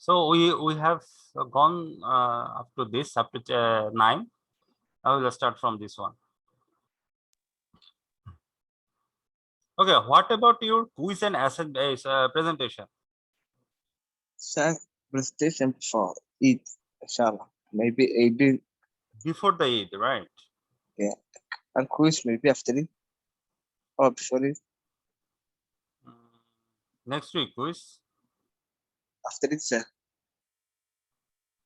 So we have gone up to this, up to 9. I will start from this one. Okay, what about your quiz and asset presentation? Sir, presentation for Eid, inshallah. Maybe Eid, Before the Eid, right? and quiz maybe after it. Or before it, Next week quiz. after it, sir.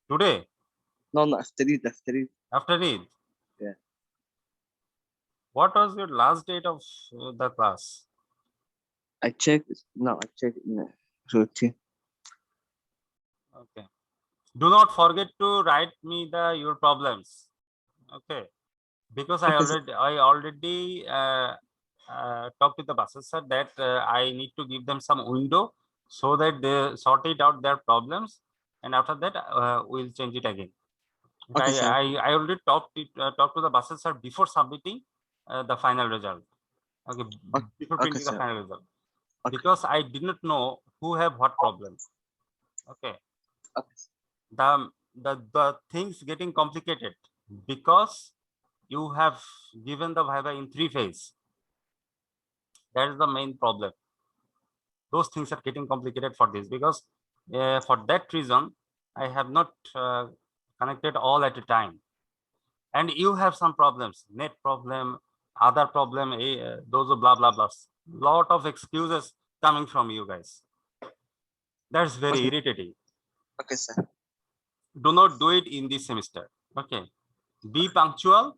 Today, No, no, after it, after it. after Eid. Yeah. What was your last date of the class? I checked, no, I checked in the routine. Okay. Do not forget to write me your problems. Okay. Because Okay, sir. I already talked to the buses sir that I need to give them some window so that they sort it out their problems, and after that we'll change it again. Okay, sir. I already talked to the buses sir before submitting the final result. Okay, before Okay, printing the sir. final result, Okay. because I did not know who have what problem. Okay, Okay. the things getting complicated because you have given the viva in 3 phases. That is the main problem. Those things are getting complicated for this, because for that reason I have not connected all at a time, and you have some problems, net problem, other problem, those are blah blah blah, lot of excuses coming from you guys. That's very Okay. irritating. Okay, sir. Do not do it in this semester. Okay, be punctual.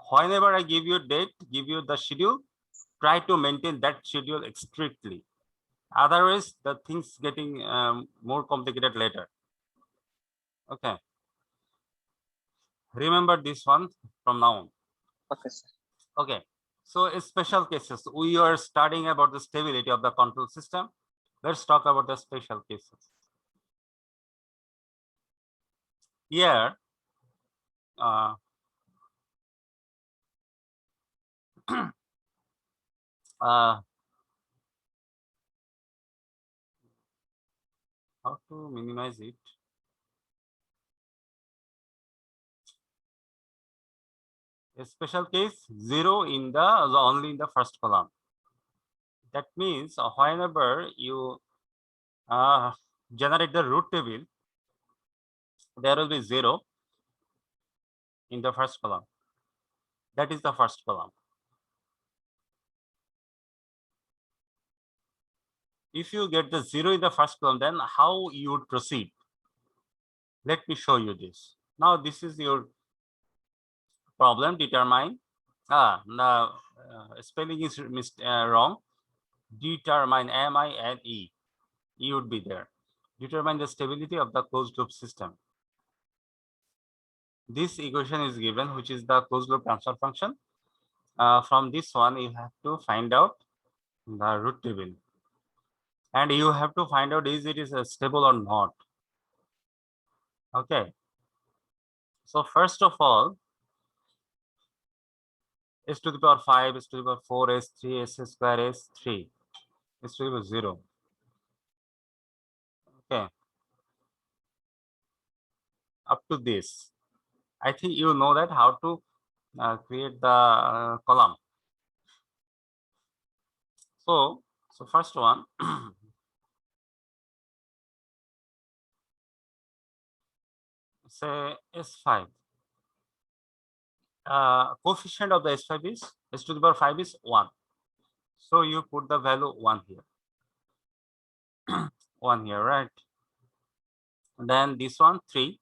Whenever I give you a date, give you the schedule, try to maintain that schedule strictly. Otherwise the things getting more complicated later. Okay, remember this one from now on. Okay, sir. Okay, so in special cases we are studying about the stability of the control system. Let's talk about the special cases. Here how to minimize it? A special case 0 in the only in the first column. That means whenever you generate the root table, there will be 0 in the first column. That is the first column. If you get the 0 in the first column, then how you would proceed? Let me show you this. Now this is your problem. Determine. Now spelling is wrong. Determine, M-I-N-E. E would be there. Determine the stability of the closed loop system. This equation is given, which is the closed loop transfer function. From this one, you have to find out the root table, and you have to find out is it is stable or not. Okay. So first of all, s to the power 5, s to the power 4, s3, s square, s3, s to the power 0. Okay. Up to this, I think you know that how to create the column. So first one, say S5. Coefficient of the S5 is s to the power 5 is 1. So you put the value 1 here. 1 here, right? Then this one 3.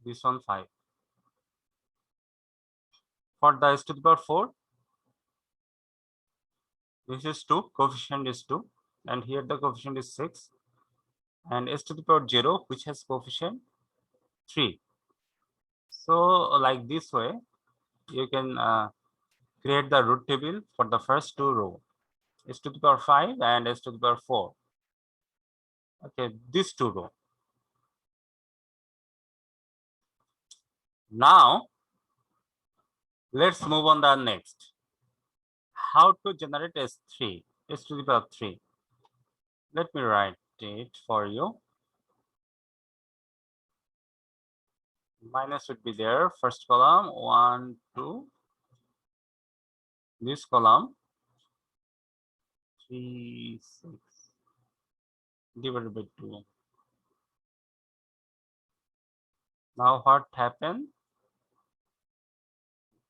This one 5. For the s to the power 4, this is 2, coefficient is 2, and here the coefficient is 6, and s to the power 0, which has coefficient 3. So like this way, you can create the root table for the first 2 rows, s to the power 5 and s to the power 4. Okay, these 2 rows. Now let's move on the next. How to generate S3, s to the power 3. Let me write it for you. Minus should be there. First column 1, 2. This column 3, 6 divided by 2. Now what happened?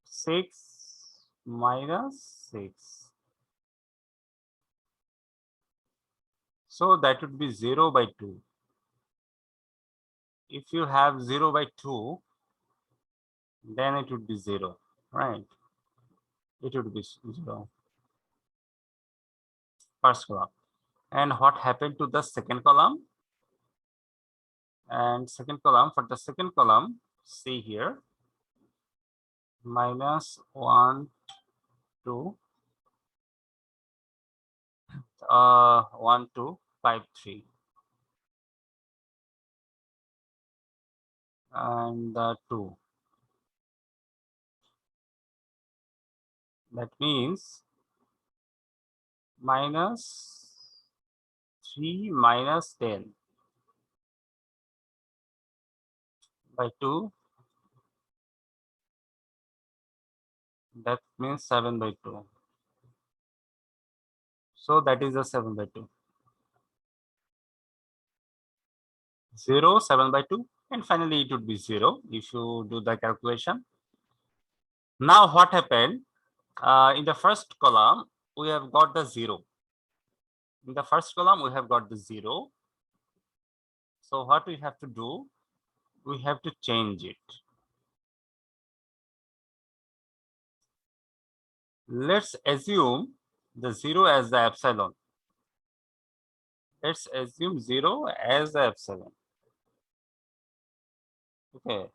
6 minus 6. So that would be 0 by 2. If you have 0 by 2, then it would be 0, right? It would be 0. First column. And what happened to the second column? And second column, for the second column, see here, minus 1, 2, 1, 2, 5, 3. And 2. That means minus 3 minus 10 by 2. That means 7 by 2. So that is a 7 by 2. 0, 7 by 2. And finally it would be 0 if you do the calculation. Now what happened? In the first column, we have got the 0. In the first column, we have got the 0. So what we have to do? We have to change it. Let's assume the 0 as the epsilon. Let's assume 0 as the epsilon. Okay.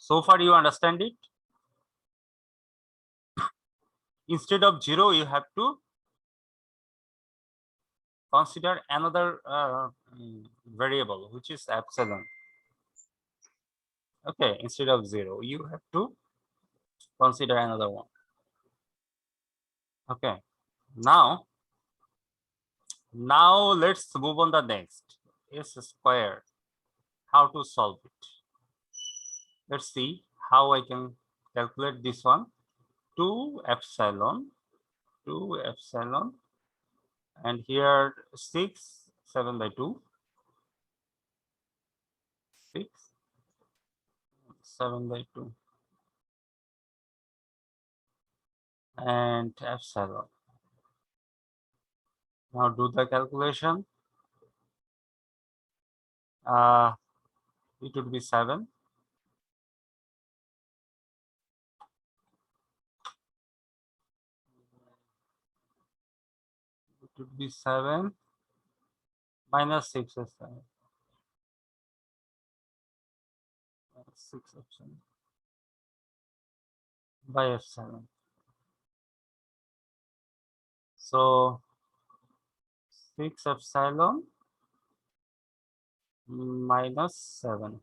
So far you understand it? Instead of 0, you have to consider another variable, which is epsilon. Okay, instead of 0, you have to consider another one. Okay, now let's move on the next. S square. How to solve it? Let's see how I can calculate this one. 2 epsilon, and here 6, 7 by 2, 6, 7 by 2, and epsilon. Now do the calculation. It would be 7. It would be 7 minus 6 is 7. 6 epsilon by epsilon. So 6 epsilon minus 7.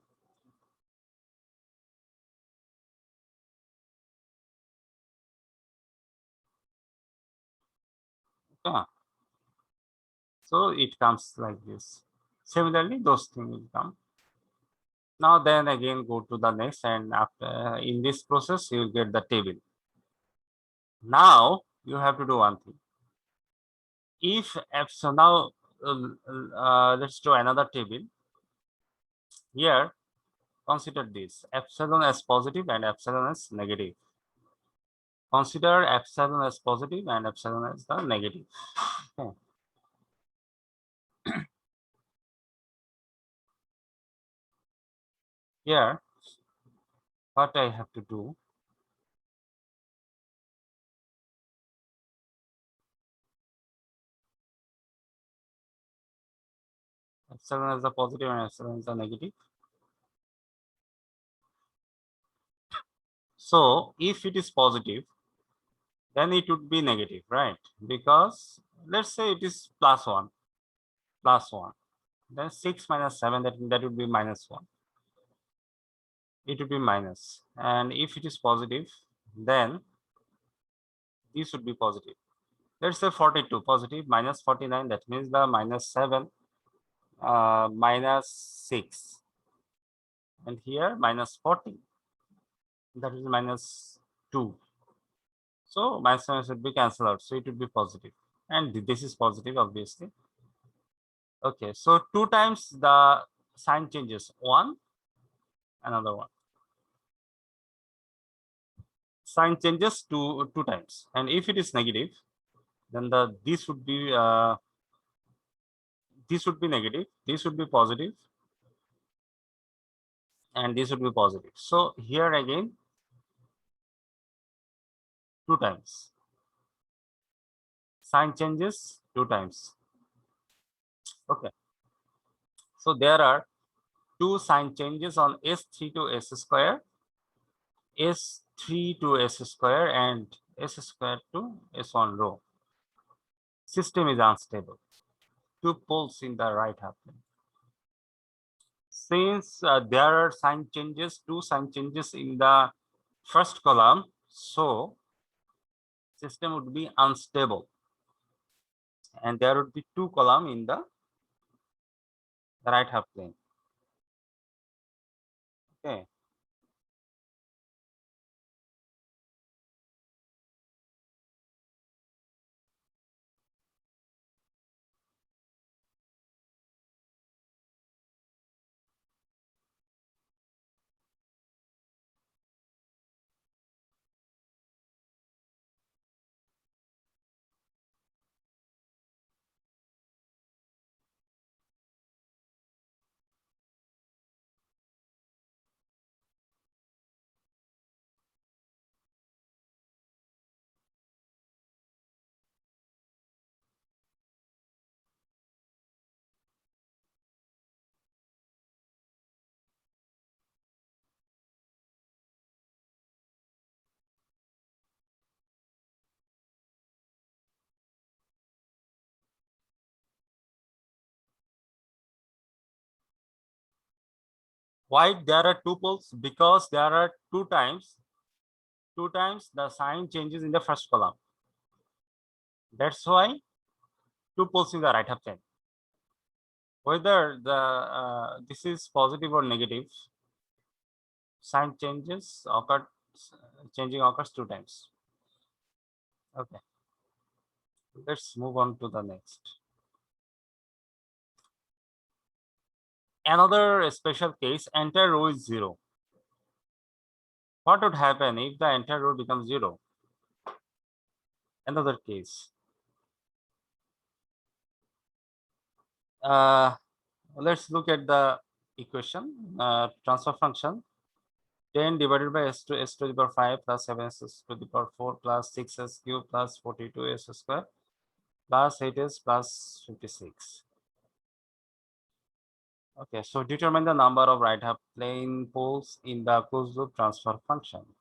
Okay. So it comes like this. Similarly, those things will come. Now then again go to the next, and after in this process you will get the table. Now you have to do one thing. If epsilon, now let's do another table. Here consider this epsilon as positive and epsilon as negative. Consider epsilon as positive and epsilon as the negative. Okay. Here what I have to do, Epsilon is the positive and epsilon is the negative. So if it is positive, then it would be negative, right? Because let's say it is +1, +1. Then 6 minus 7, that would be -1. It would be minus. And if it is positive, then this would be positive. Let's say 42 positive minus 49, that means the -7 -6, and here -40, that is -2. So -7 should be cancelled out, so it would be positive, and this is positive obviously. Okay, so 2 times the sign changes, 1, another 1. Sign changes two times, and if it is negative, then this would be negative, this would be positive, and this would be positive. So here again 2 times. Sign changes 2 times. Okay. So there are 2 sign changes on S3 to S square, S3 to S square, and S square to S1 row. System is unstable. 2 poles in the right half plane. Since there are sign changes, 2 sign changes in the first column, so system would be unstable, and there would be 2 column in the right half plane. Okay. Why there are 2 poles? Because there are 2 times the sign changes in the first column. That's why 2 poles in the right half plane. Whether this is positive or negative, sign changes occurs 2 times. Okay. Let's move on to the next. Another special case, entire row is 0. What would happen if the entire row becomes 0? Another case. Let's look at the equation, transfer function. 10 divided by s to the power 5 plus 7s to the power 4 plus 6s cube plus 42s square plus 8s plus 56. Okay, so determine the number of right half plane poles in the closed loop transfer function.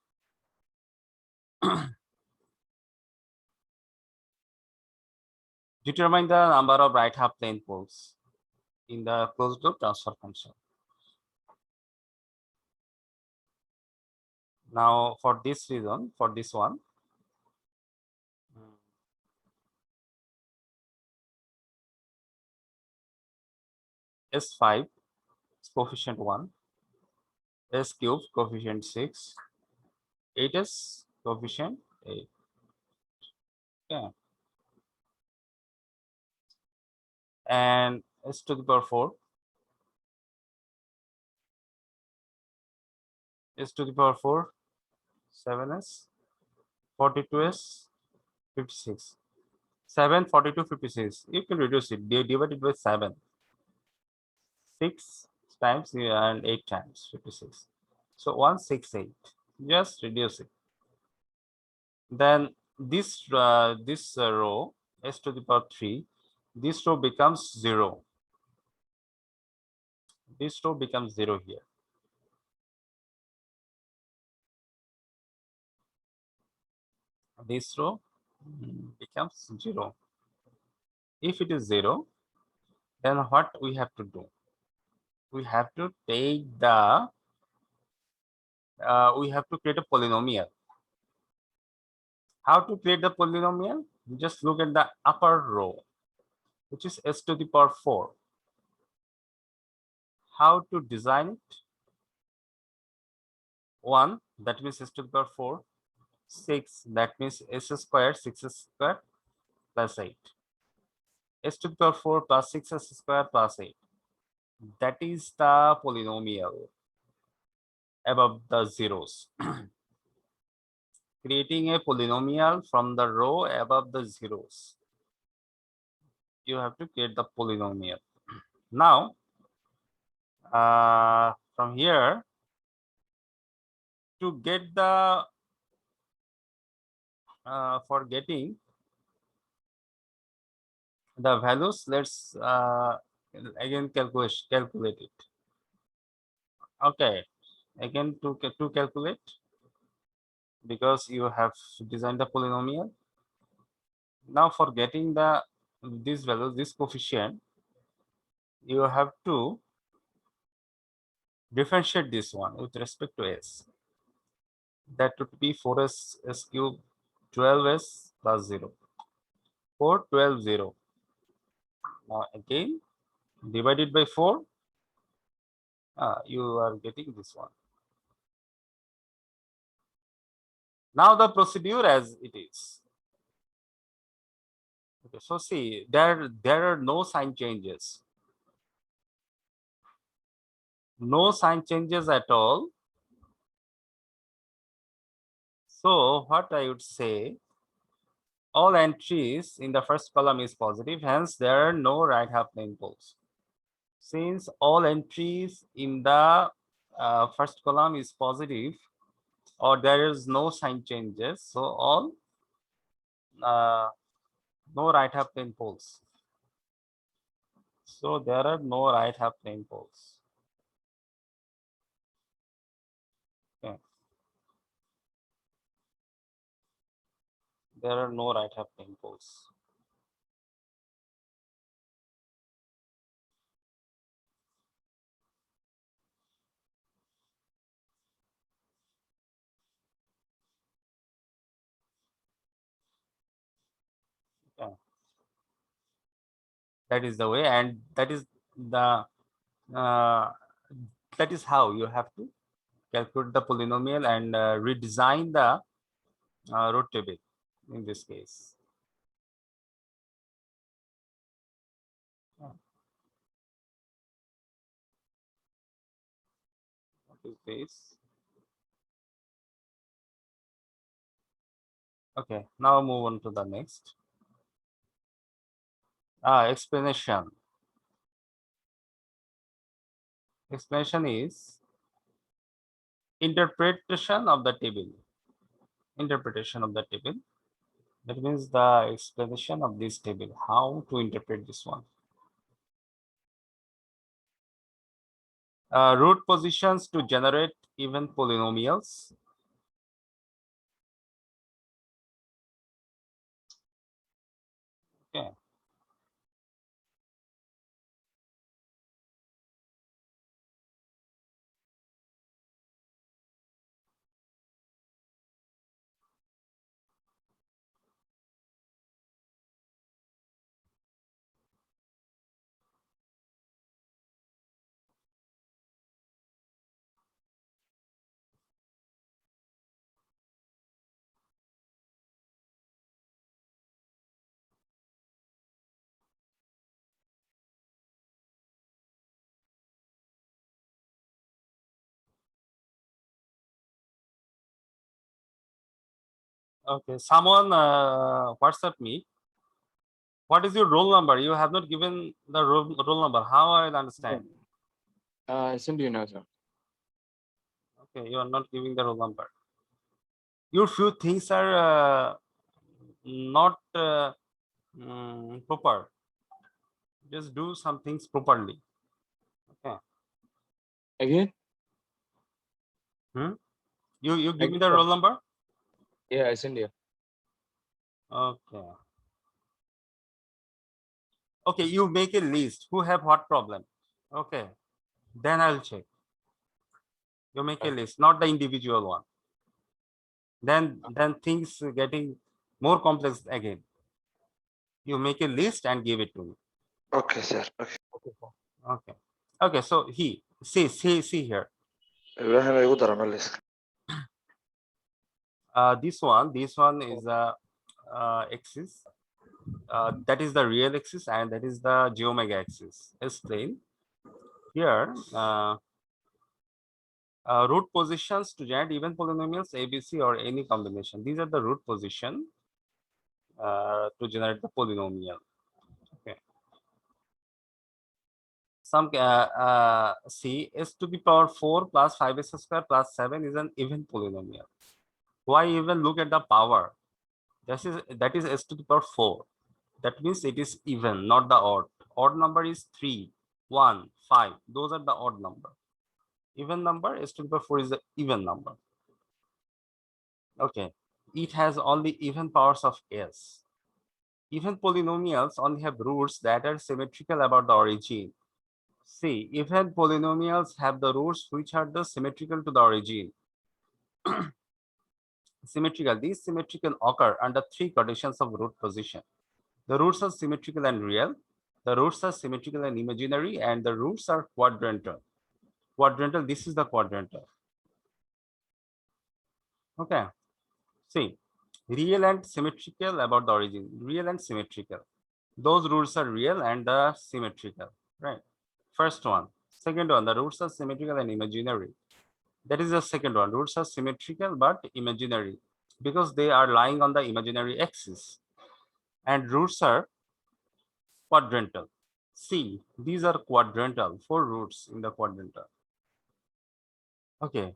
Determine the number of right half plane poles in the closed loop transfer function. Now, for this reason, for this one, S5 coefficient 1, S cube coefficient 6, 8s coefficient 8. Okay. And s to the power 4, s to the power 4, 7s, 42s, 56. 7, 42, 56. You can reduce it. They divide it by 7. 6 times and 8 times 56. So 168. Just reduce it. Then this row s to the power 3, this row becomes 0. This row becomes 0 here. This row becomes 0. If it is 0, then what we have to do? We have to take the, we have to create a polynomial. How to create the polynomial? Just look at the upper row, which is s to the power 4. How to design it? 1, that means s to the power 4. 6, that means s squared, 6s squared plus 8. S to the power 4 plus 6s squared plus 8. That is the polynomial above the zeros. Creating a polynomial from the row above the zeros. You have to create the polynomial. Now, from here, to get the, for getting the values, let's again calculate it. Okay, again to calculate, because you have designed the polynomial. Now for getting the these values, this coefficient, you have to differentiate this one with respect to s. That would be 4s s cube 12s plus 0. 4, 12, 0. Now again, divided by 4, you are getting this one. Now the procedure as it is. Okay, so see, there are no sign changes. No sign changes at all. So what I would say, all entries in the first column is positive, hence there are no right half plane poles. Since all entries in the first column is positive, or there is no sign changes, so all no right half plane poles. So there are no right half plane poles. Okay. There are no right half plane poles. Okay. That is the way, and that is the that is how you have to calculate the polynomial and redesign the root table in this case. What is this? Okay, now move on to the next. Explanation. Explanation is interpretation of the table. Interpretation of the table. That means the explanation of this table. How to interpret this one. Root positions to generate even polynomials. Okay. Okay. Someone WhatsApp me. What is your roll number? You have not given the roll number. How I understand? I send you now, sir. Okay, you are not giving the roll number. Your few things are not proper. Just do some things properly. Okay. Again? You give me Again, the sir. roll number. Yeah, I send you. Okay. Okay, you make a list. Who have what problem? Okay. Then I'll check. You make a Okay. list, not the individual one. Then things getting more complex again. You make a list and give it to me. Okay, sir. Okay. Okay, sir. Okay. Okay. So see here. إبراهيم يقدر أعمل لك. This one is a axis. That is the real axis and that is the j omega axis. Explain here. Root positions to generate even polynomials ABC or any combination. These are the root position to generate the polynomial. Okay. Some see s to the power 4 plus 5s square plus 7 is an even polynomial. Why even look at the power? That is s to the power 4. That means it is even, not the odd. Odd number is 3, 1, 5. Those are the odd number. Even number s to the power 4 is the even number. Okay. It has only even powers of s. Even polynomials only have roots that are symmetrical about the origin. See, even polynomials have the roots which are the symmetrical to the origin. Symmetrical. These symmetrical occur under three conditions of root position. The roots are symmetrical and real. The roots are symmetrical and imaginary, and the roots are quadrantal. Quadrantal, this is the quadrantal. Okay. See, real and symmetrical about the origin. Real and symmetrical. Those roots are real and the symmetrical, right? First one. Second one, the roots are symmetrical and imaginary. That is the second one. Roots are symmetrical but imaginary because they are lying on the imaginary axis. And roots are quadrantal. See, these are quadrantal, 4 roots in the quadrantal. Okay.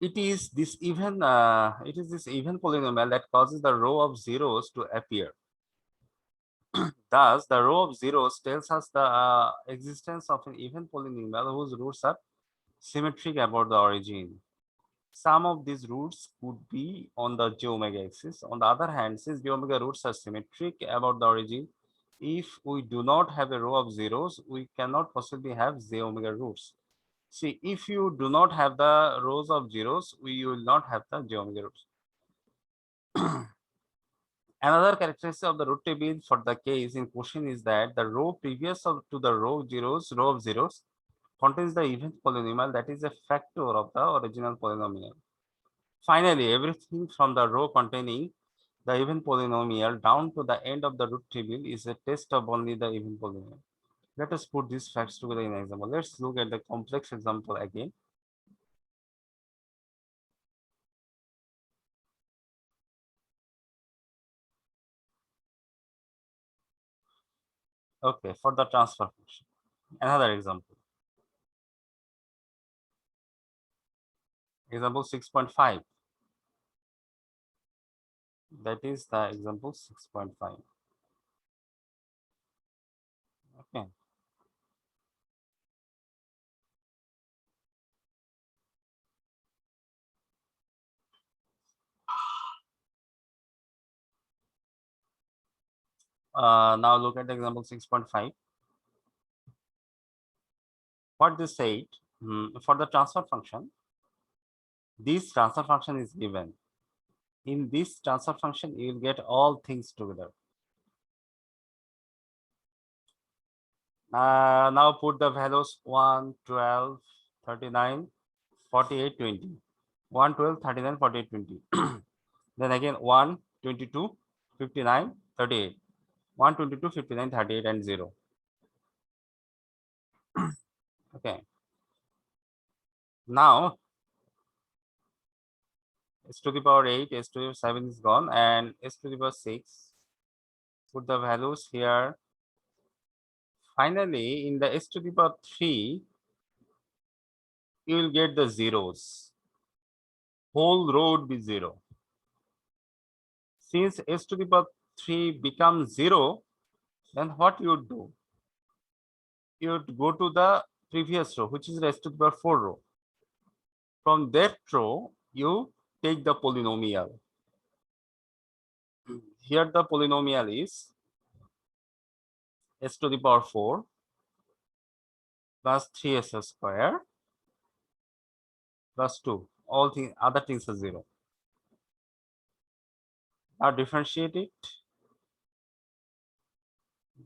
It is this even polynomial that causes the row of zeros to appear. Thus, the row of zeros tells us the existence of an even polynomial whose roots are symmetric about the origin. Some of these roots could be on the j omega axis. On the other hand, since j omega roots are symmetric about the origin, if we do not have a row of zeros, we cannot possibly have j omega roots. See, if you do not have the rows of zeros, we will not have the j omega roots. Another characteristic of the root table for the case in question is that the row previous to the row of zeros, contains the even polynomial that is a factor of the original polynomial. Finally, everything from the row containing the even polynomial down to the end of the root table is a test of only the even polynomial. Let us put these facts together in an example. Let's look at the complex example again. Okay, for the transfer function. Another example. Example 6.5. That is the example 6.5. Okay. Now look at the example 6.5. What they said, for the transfer function, this transfer function is given. In this transfer function, you will get all things together. Now put the values 1, 12, 39, 48, 20. 1, 12, 39, 48, 20. Then again 1, 22, 59, 38. 1, 22, 59, 38 and 0. Okay. Now s to the power 8, s to the power 7 is gone, and s to the power 6. Put the values here. Finally, in the s to the power 3, you will get the zeros. Whole row would be 0. Since s to the power 3 becomes 0, then what you do? you'd go to the previous row, which is raised to the power 4 row. From that row, you take the polynomial. Here the polynomial is s to the power 4 plus 3s square plus 2. All things, other things are 0. Now differentiate it.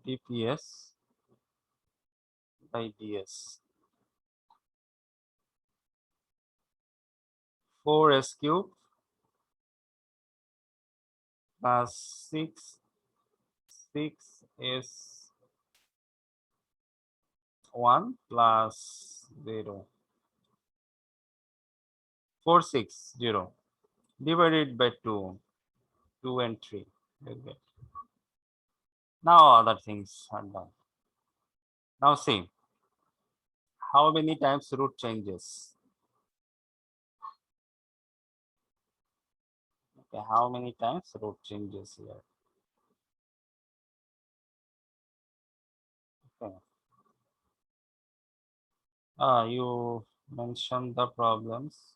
dps by ds. 4s cube plus 6 is 1 plus 0. 460 divided by 2 and 3. Okay. Now other things are done. Now see how many times root changes. Okay, how many times root changes here? Okay. You mentioned the problems.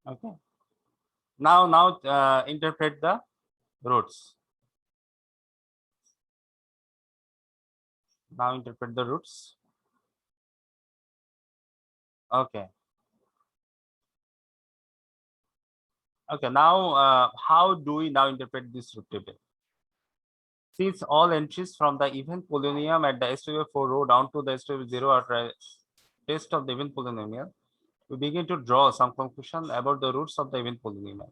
Okay. Now interpret the roots. Now interpret the roots. Okay. Okay. Now how do we now interpret this root table? Since all entries from the event polynomial at the S4 row down to the S0 are test of the event polynomial, we begin to draw some conclusion about the roots of the event polynomial.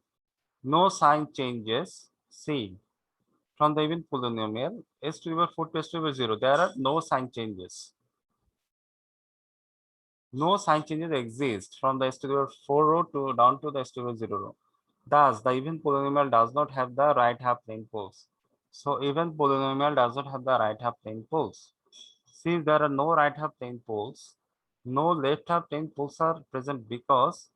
No sign changes seen from the event polynomial S4 to S0. There are no sign changes. No sign changes exist from the S4 row to down to the S0 row. Thus, the event polynomial does not have the right half plane poles. So, event polynomial does not have the right half plane poles. Since there are no right half plane poles, no left half plane poles are present because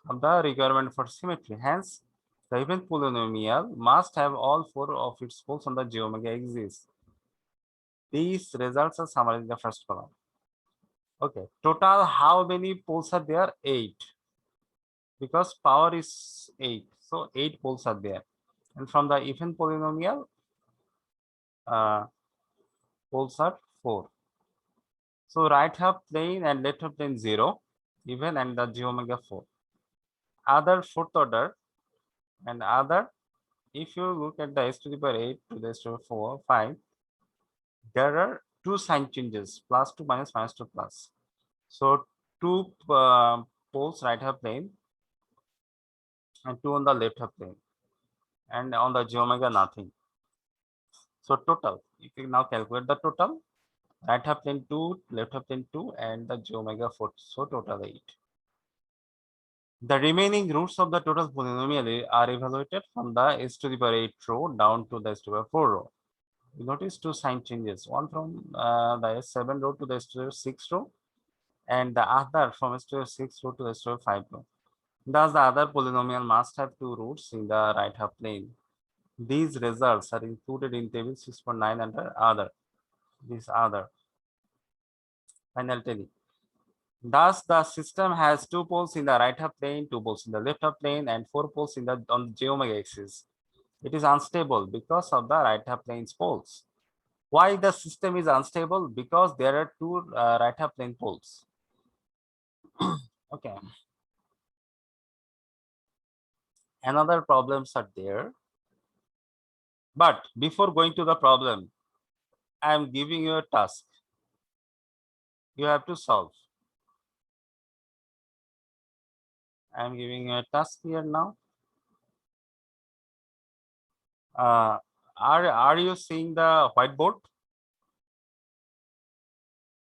of the requirement for symmetry. Hence, the event polynomial must have all 4 of its poles on the J omega axis. These results are summarized in the first column. Okay, total how many poles are there? 8. Because power is 8. So 8 poles are there. And from the event polynomial, poles are 4. So right half plane and left half plane 0, even, and the J omega 4. Other fourth order and other, if you look at the s to the power 8 to the s to the 4, 5, there are 2 sign changes, plus 2 minus 2 plus. So 2 poles right half plane and 2 on the left half plane, and on the J omega nothing. So total, you can now calculate the total. Right half plane 2, left half plane 2, and the J omega 4. So total 8. The remaining roots of the total polynomial are evaluated from the s to the power 8 row down to the s to the power 4 row. You notice 2 sign changes, one from the S7 row to the S to the 6 row, and the other from S to the 6 row to the S to the 5 row. Thus, the other polynomial must have 2 roots in the right half plane. These results are included in table 6.9 under other. This other. Final telling. Thus, the system has 2 poles in the right half plane, 2 poles in the left half plane, and 4 poles in the on the J omega axis. It is unstable because of the right half plane's poles. Why the system is unstable? Because there are 2 right half plane poles. Okay. Another problems are there. But before going to the problem, I am giving you a task. You have to solve. I am giving you a task here now. Are you seeing the whiteboard?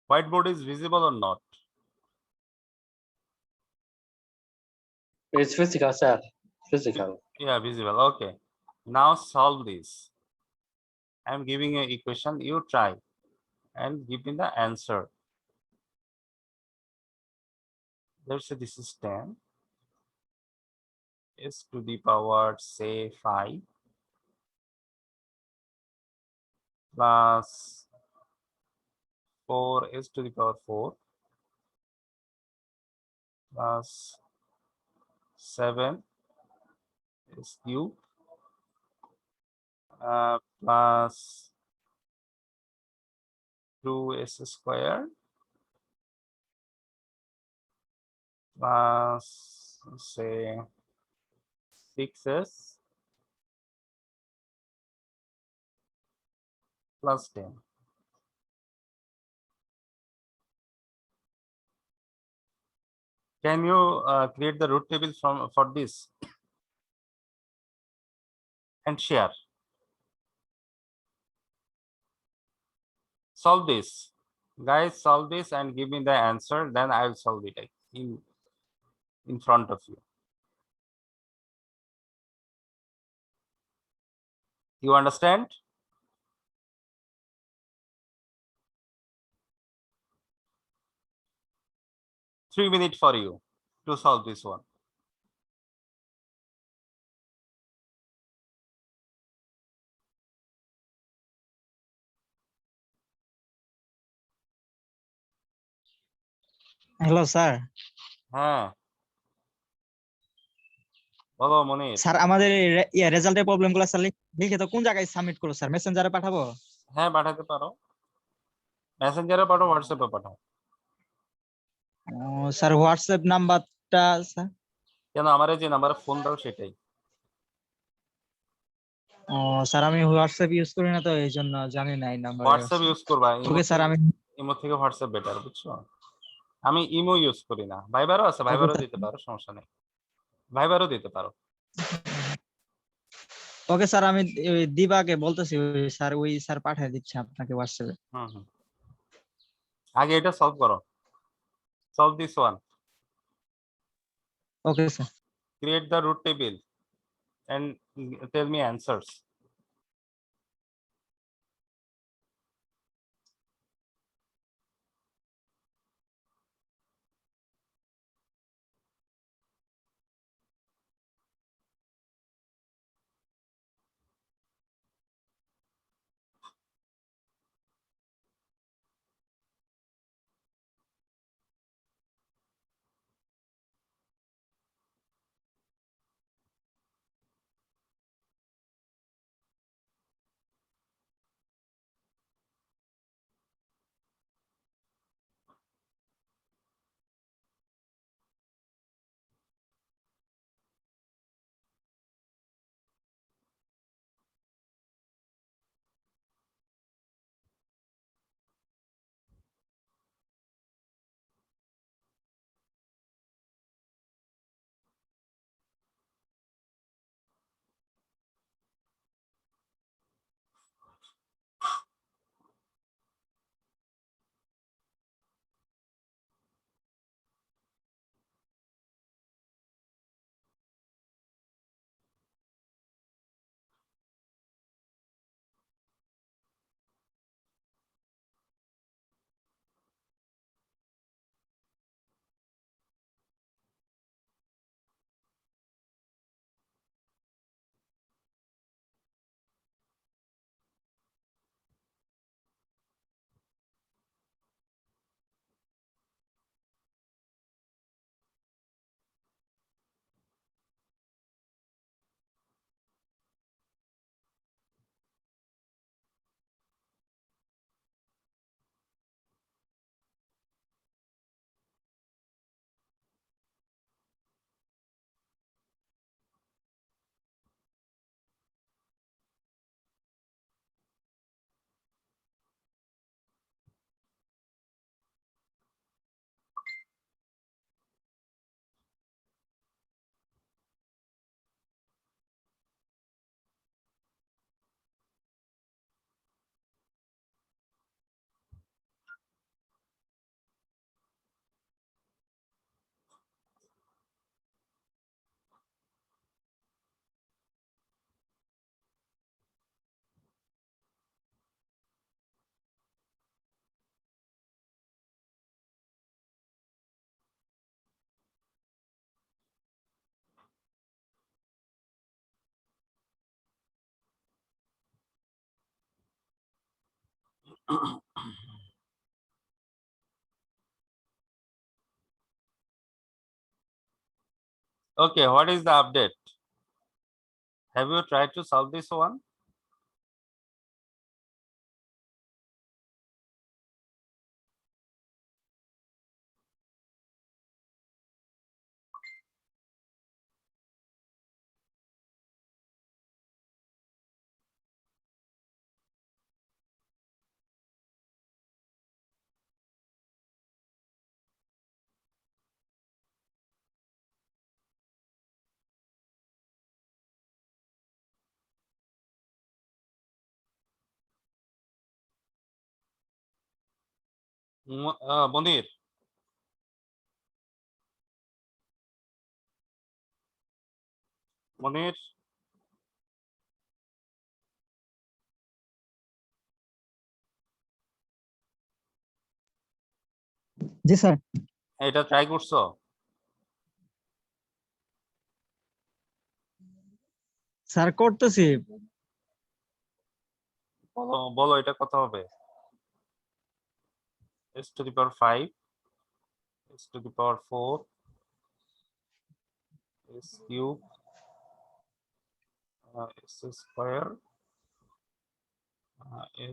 Whiteboard is visible or not? It's physical, sir. Physical. Yeah, visible. Okay. Now solve this. I'm giving you equation, you try and give me the answer. Let's say this is 10 s to the power say 5 plus 4 s to the power 4 plus 7 s cube plus 2s square plus say 6s plus 10. Can you create the root table for this and share? Solve this. Guys, solve this and give me the answer. Then I will solve it in front of you. You understand? Three minutes for you to solve this one. Hello sir. হ্যাঁ বলো মনির। Sir আমাদের রেজাল্টের প্রবলেমগুলো sir লিখে তো কোন জায়গায় submit করব স্যার? মেসেঞ্জারে পাঠাবো? হ্যাঁ পাঠাতে পারো, মেসেঞ্জারে পাঠাও, হোয়াটসঅ্যাপে পাঠাও। স্যার হোয়াটসঅ্যাপ নাম্বারটা স্যার? কেন আমার যে নাম্বারে ফোন দাও সেটাই। ও স্যার আমি হোয়াটসঅ্যাপ ইউজ করি না তো এই জন্য জানি না এই নাম্বারে। হোয়াটসঅ্যাপ ইউজ করবা, ওকে স্যার আমি ইমো থেকে হোয়াটসঅ্যাপ বেটার, বুঝছো? আমি ইমো ইউজ করি না, ভাইবারও আছে, ভাইবারও দিতে পারো, সমস্যা নেই, ভাইবারও দিতে পারো। ওকে স্যার আমি দিবাকে বলতেছি, স্যার ওই স্যার পাঠিয়ে দিচ্ছে আপনাকে হোয়াটসঅ্যাপে। হুম আগে এটা সলভ করো, solve this one, okay sir. create the root table and tell me answers. Okay, what is the update? Have you tried to solve this one? Munir, Munir, G sir. এটা try করছো? Sir করতেছি। বলো বলো এটা কত হবে? S to the power 5, S to the power 4, S cube, S square,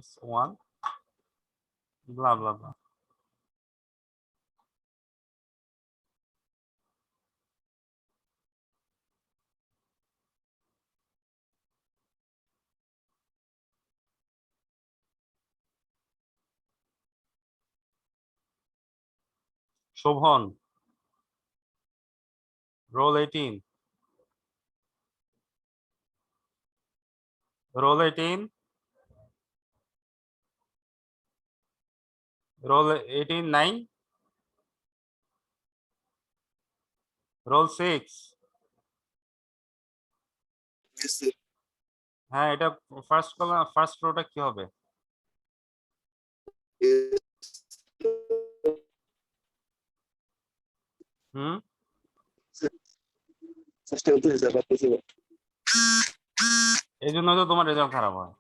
S1, blah blah blah. Shobhan, roll 18, roll 18, roll 18, 9, roll 6. Yes, sir. হ্যাঁ, এটা ফার্স্ট কলাম, ফার্স্ট রোটা কি হবে? Yes. হুম, চেষ্টা করতেছি স্যার, পারতেছি না। এই জন্য তো তোমার রেজাল্ট খারাপ হয়।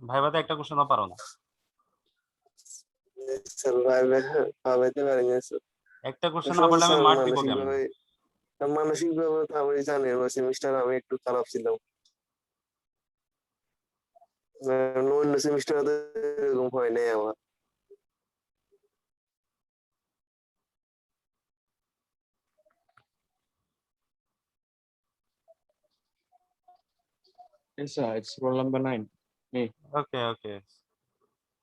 ভাইভাতে একটা কোশ্চেনও পারো না। স্যার ভাবাইতে পারি না স্যার। একটা কোশ্চেন না পারলে আমি মার্ক দিব কেমন? মানসিকভাবে তো আমি জানি সেমিস্টার আমি একটু খারাপ ছিলাম। অন্য সেমিস্টারে এরকম হয় নাই আমার। Yes, sir. It's roll number 9. Me. Okay, okay.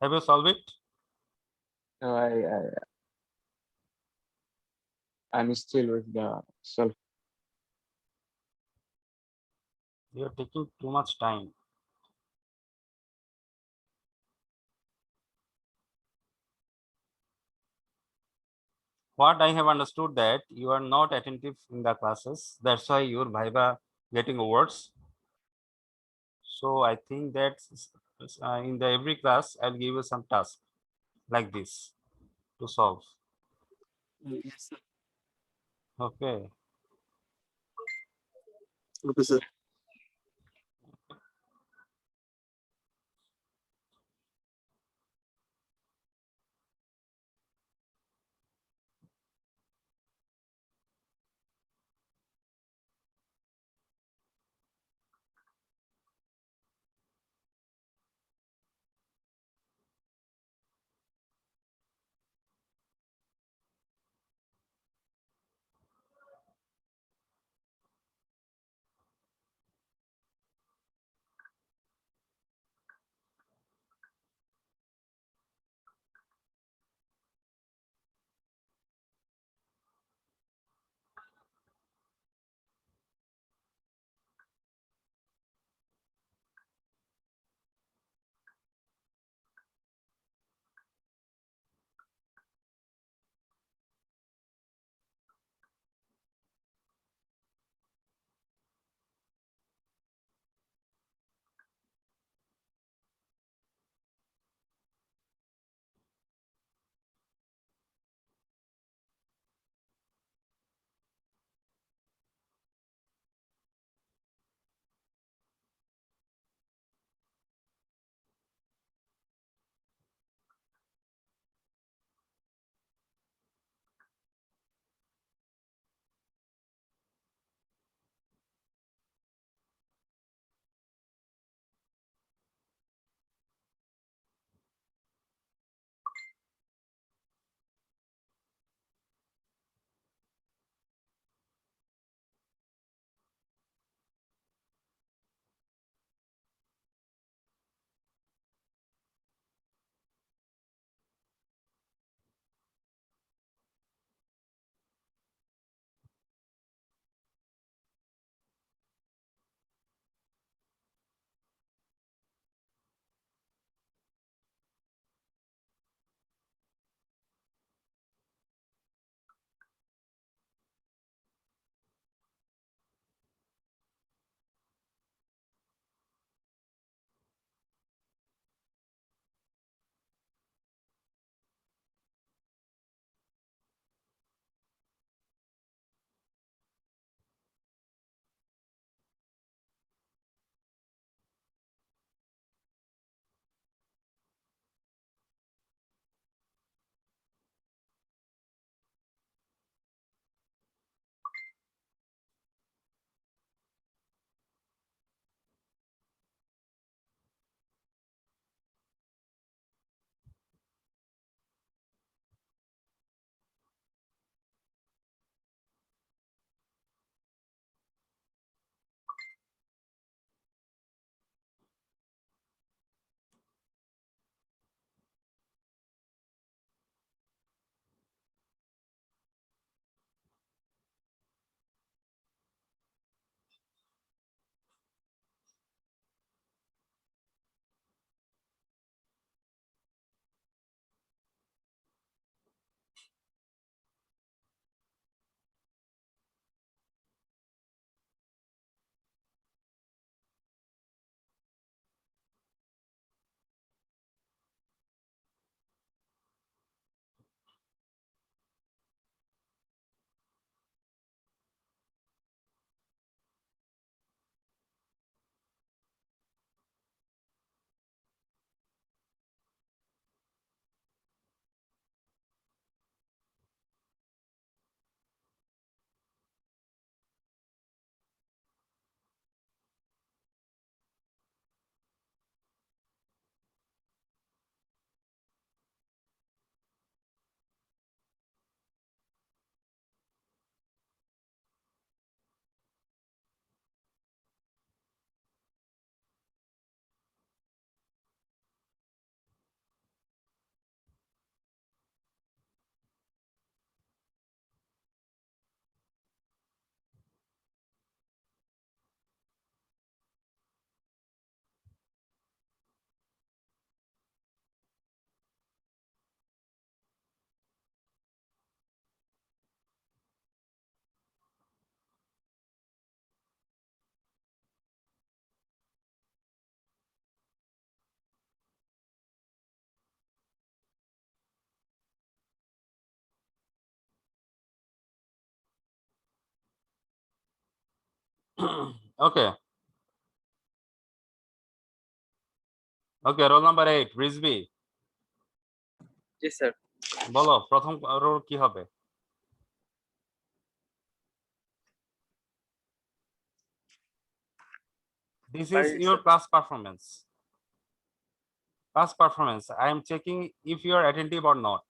Have you solved it? No, I'm still with the self. You are taking too much time. What I have understood that you are not attentive in the classes. That's why your viva getting worse. So I think that in the every class I'll give you some task like this to solve. Yes, sir. Okay. Okay, sir. Okay. Okay, roll number 8, Rizvi. Yes, sir. বলো প্রথম rho কি হবে? This is Right, your sir. class performance. Class performance. I am checking if you are attentive or not.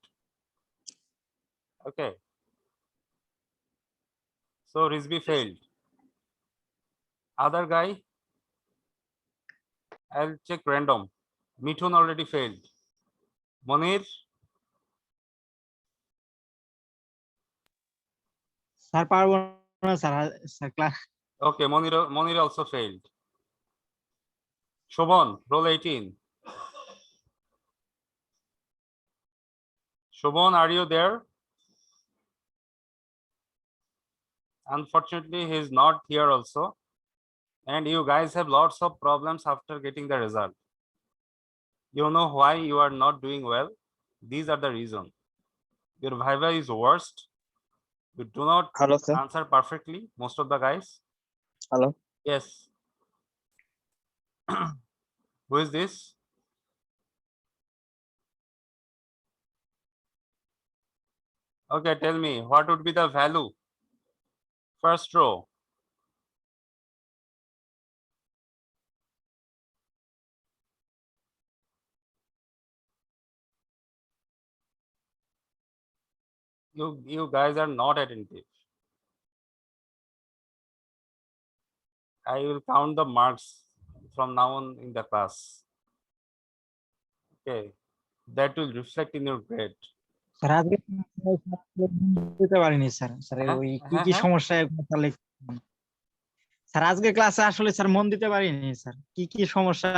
Okay. So Rizvi failed. Other guy, I'll check random. Mithun already failed. Monir, sir পারবো না sir, sir class okay, Monir also failed. Shobhan, roll 18. Shobhan, are you there? Unfortunately, he is not here also. And you guys have lots of problems after getting the result. You know why you are not doing well? These are the reason. Your viva is worst. You do not Hello, sir. answer perfectly, most of the guys. Hello. Yes. Who is this? Okay, tell me, what would be the value? First row. You guys are not attentive. I will count the marks from now on in the class. Okay, that will reflect in your grade. Sir আজকে দিতে পারিনি sir. Sir হ্যাঁ, ওই কি হ্যাঁ, কি হ্যাঁ। সমস্যা এগুলো স্যার স্যার আজকে ক্লাসে আসলে স্যার মন দিতে পারিনি স্যার, কি কি সমস্যা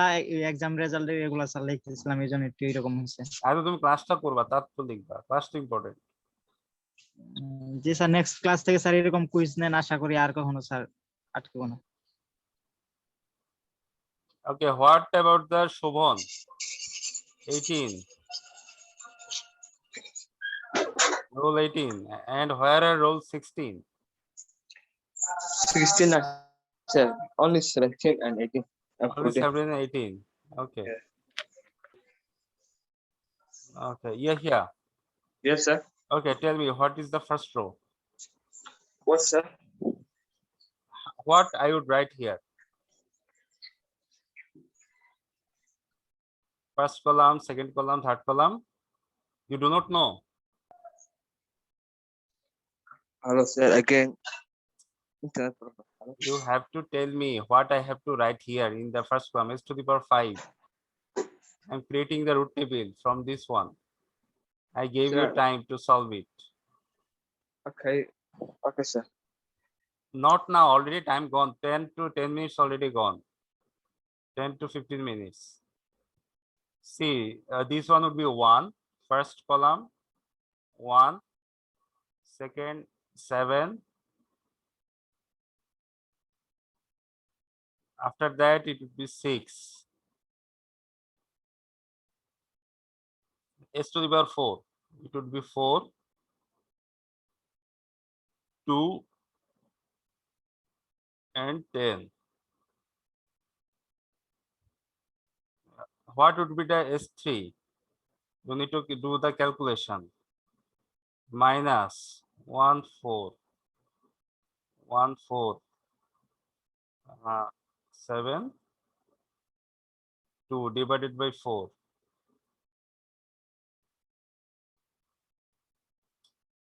এক্সাম রেজাল্ট এগুলো স্যার লিখতেছিলাম, এই জন্য একটু এরকম হয়েছে। আগে তুমি ক্লাসটা করবা, তারপর লিখবা। ক্লাসটা ইম্পর্টেন্ট। জি স্যার, নেক্সট ক্লাস থেকে স্যার এরকম কুইজ নেন, আশা করি আর কখনো স্যার আটকেবো না। Okay, what about the Shobhan? 18. Roll 18. And where are roll 16? 16, sir. Only 17 and 18. Only 17 and 18. Okay. Yeah. Okay, yeah, yeah. Yes, sir. Okay, tell me, what is the first row? What, sir? What I would write here? First column, second column, third column. You do not know. Hello, sir. Again. Internet problem. Hello. You have to tell me what I have to write here in the first column, s to the power 5. I'm creating the root table from this one. I gave you Sir. time to solve it. Okay. Okay, sir. Not now, already time gone. 10 minutes already gone. 10 to 15 minutes. See, this one would be 1, first column, 1, second, 7. After that, it would be 6. S to the power 4. It would be 4, 2, and 10. What would be the S3? You need to do the calculation. Minus 1, 4, 1, 4, 7, 2 divided by 4.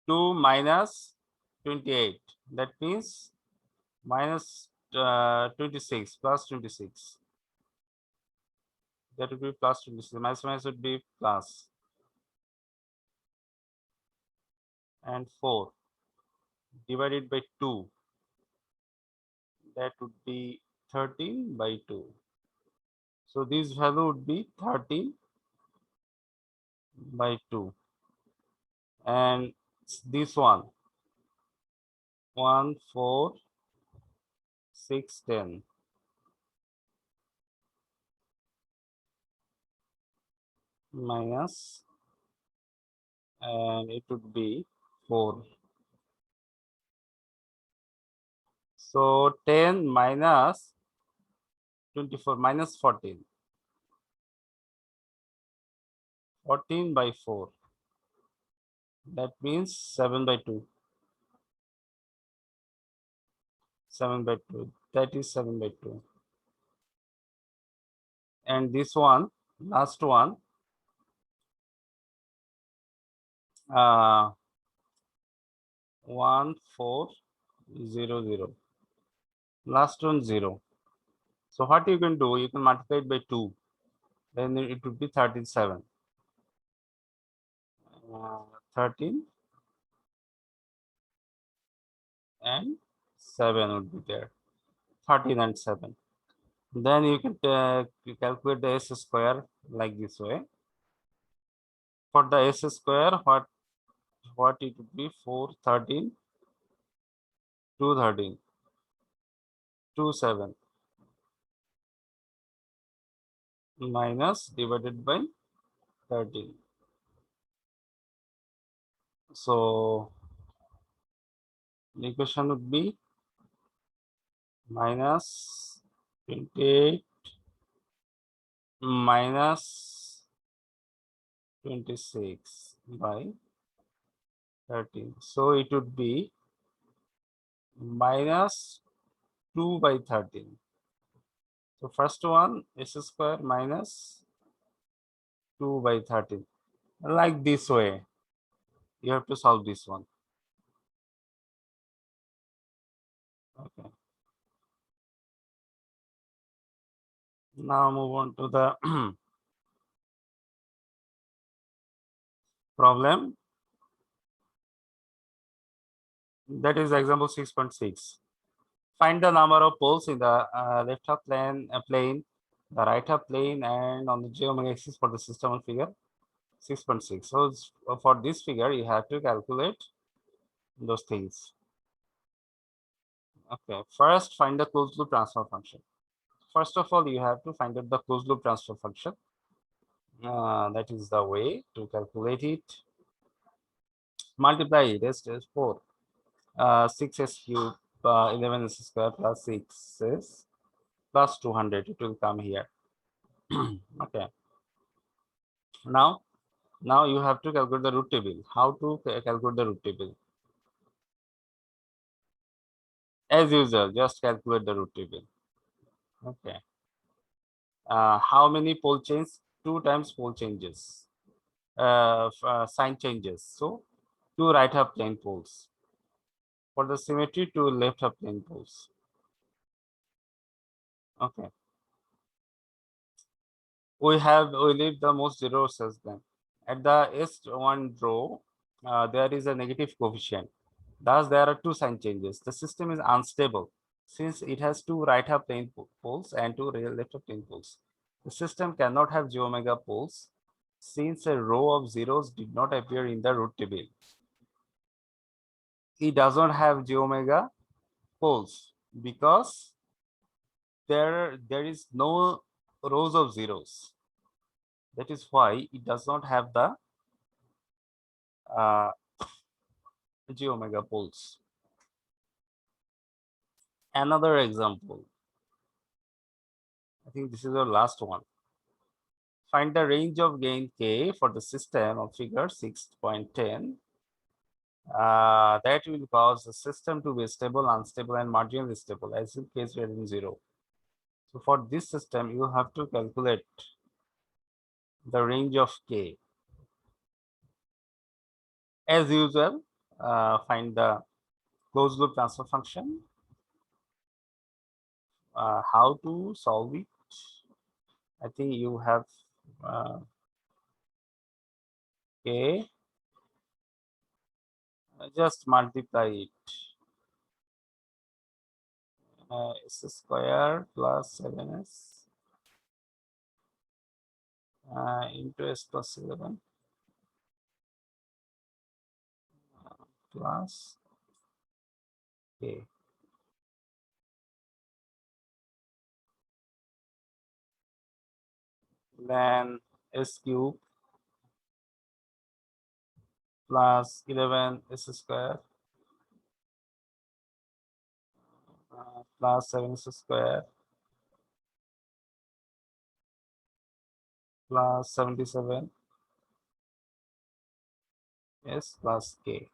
2 minus 28. That means minus 26 plus 26. That would be plus 26. Minus would be plus. And 4 divided by 2. That would be 13 by 2. So this value would be 13 by 2. And this one, 1, 4, 6, 10. Minus, and it would be 4. So 10 minus 24 minus 14. 14 by 4. That means 7 by 2. 7 by 2. That is 7 by 2. And this one, last one, 1400. Last one 0. So what you can do, you can multiply it by 2. Then it would be 37. 13 and 7 would be there. 13 and 7. Then you can calculate the s square like this way. For the s square, what it would be? 4, 13, 2, 13, 2, 7 minus divided by 13. So the equation would be minus 28 minus 26 by 13. So it would be minus 2 by 13. So first one s square minus 2 by 13. Like this way, you have to solve this one. Okay. Now move on to the problem. That is example 6.6. Find the number of poles in the left half plane, the right half plane, and on the geometric axis for the system on figure 6.6. So for this figure, you have to calculate those things. Okay, first find the closed loop transfer function. First of all, you have to find out the closed loop transfer function. That is the way to calculate it. Multiply it as 4. 6s cube 11s square plus 6s plus 200. It will come here. Okay. Now you have to calculate the root table. How to calculate the root table? As usual, just calculate the root table. Okay. How many pole changes? 2 times pole changes. Sign changes. So 2 right half plane poles. For the symmetry, 2 left half plane poles. Okay. We leave the most zeros as them. At the S1 row, there is a negative coefficient. Thus, there are 2 sign changes. The system is unstable since it has 2 right half plane poles and 2 left half plane poles. The system cannot have j omega poles since a row of zeros did not appear in the root table. It does not have j omega poles because there is no rows of zeros. That is why it does not have the j omega poles. Another example. I think this is our last one. Find the range of gain k for the system of figure 6.10. That will cause the system to be stable, unstable, and marginally stable as in case greater than 0. So for this system, you have to calculate the range of k. As usual, find the closed loop transfer function. How to solve it? I think you have k. Just multiply it. S square plus 7s into s plus 11 plus k. Then s cube plus 11 s square plus 7s square plus 77 s plus k.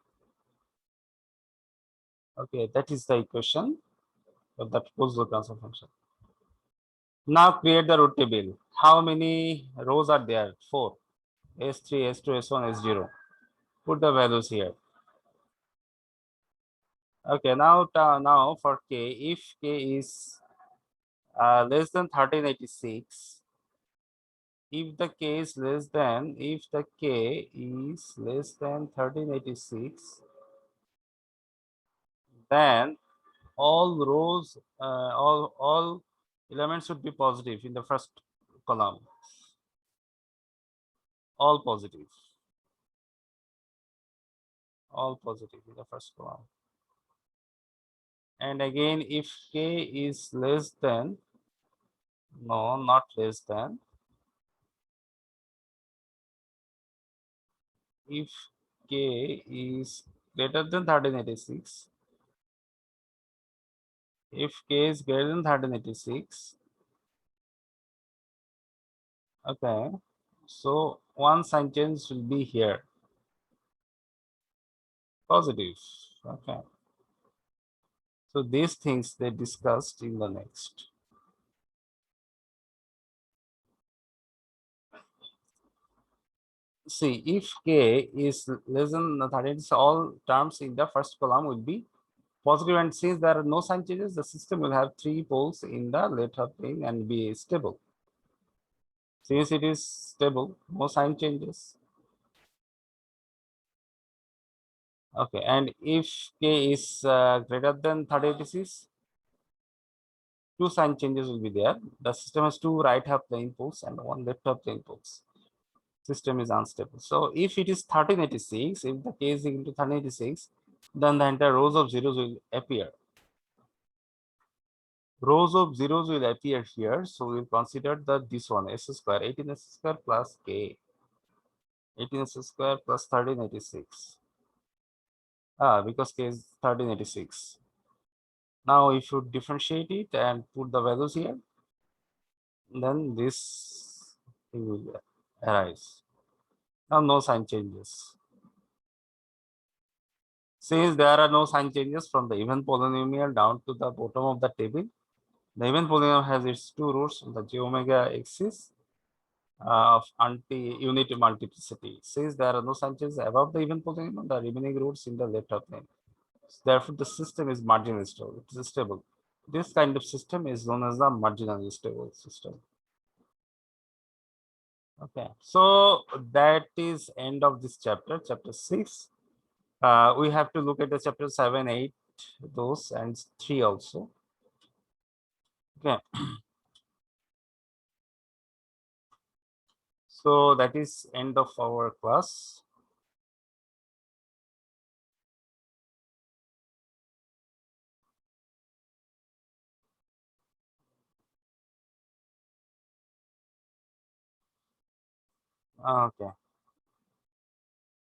Okay, that is the equation of the proposed transfer function. Now create the root table. How many rows are there? 4. S3, S2, S1, S0. Put the values here. Okay, now for k, if k is less than 1386, if the k is less than 1386, then all rows, all elements should be positive in the first column. All positive. All positive in the first column. And again, if k is less than, no, not less than, if k is greater than 1386, if k is greater than 1386, okay, so one sign change will be here, positive. Okay, so these things they discussed in the next. See, if k is less than 13, all terms in the first column will be positive, and since there are no sign changes, the system will have 3 poles in the lateral plane and be stable. Since it is stable, no sign changes. Okay, and if k is greater than 1386, 2 sign changes will be there. The system has 2 right half plane poles and 1 left half plane poles. System is unstable. So if it is 1386, if the k is equal to 1386, then the entire rows of zeros will appear. Rows of zeros will appear here. So we'll consider that this one s square, 18s square plus k, 18s square plus 1386. Because k is 1386. Now if you differentiate it and put the values here, then this thing will arise. Now no sign changes. Since there are no sign changes from the even polynomial down to the bottom of the table, the even polynomial has its 2 roots on the j omega axis of anti-unit multiplicity. Since there are no sign changes above the even polynomial, the remaining roots in the left half plane. Therefore, the system is marginally stable. It is stable. This kind of system is known as the marginally stable system. Okay, so that is end of this chapter, chapter 6. We have to look at the chapter 7, 8, those, and 3 also. Okay. So that is end of our class. Okay.